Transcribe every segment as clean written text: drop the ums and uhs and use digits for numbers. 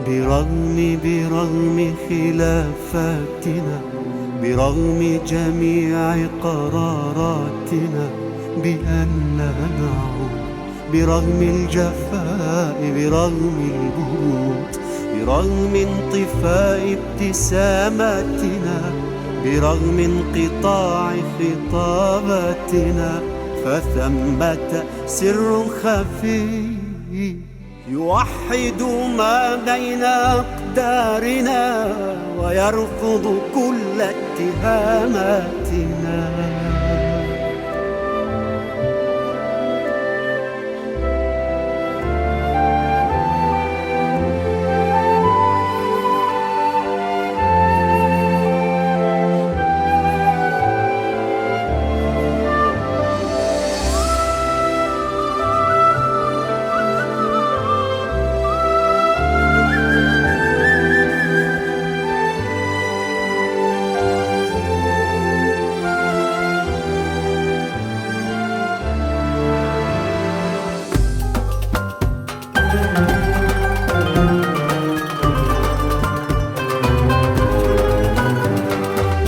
برغم خلافاتنا، برغم جميع قراراتنا بأننا نعود، برغم الجفاء، برغم البرود، برغم انطفاء ابتساماتنا، برغم انقطاع خطاباتنا، فثمة سر خفي يوحد ما بين أقدارنا ويرفض كل اتهاماتنا.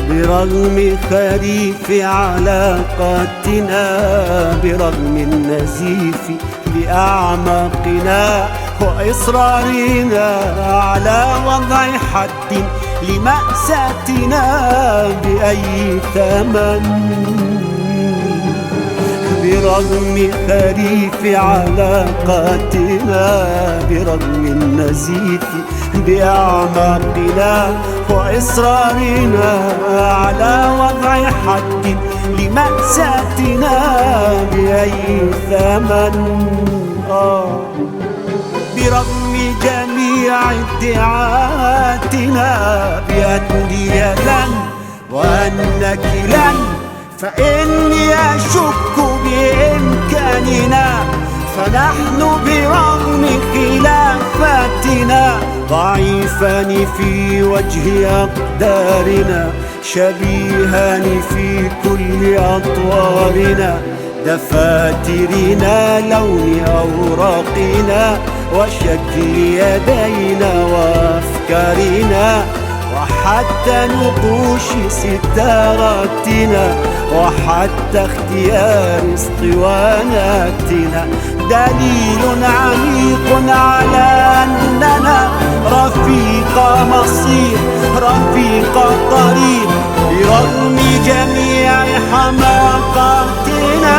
برغم خريف علاقاتنا، برغم النزيف لأعماقنا وإصرارنا على وضع حد لمأساتنا بأي ثمن، برغم خريف علاقاتنا، برغم النزيف بأعماقنا وإصرارنا على وضع حد لمأساتنا بأي ثمن. برغم جميع ادعاءاتنا بأنني لن وأنك لن، فإني أشك بإمكاننا، فنحن برغم خلافاتنا ضعيفان في وجه أقدارنا، شبيهان في كل أطوارنا، دفاترنا، لون أوراقنا، وشكل يدينا وأفكارنا، وحتى نقوش ستاراتنا، وحتى اختيار اسطواناتنا، دليل عميق على أننا رفيق مصير، رفيق طريق، برغم جميع حماقاتنا.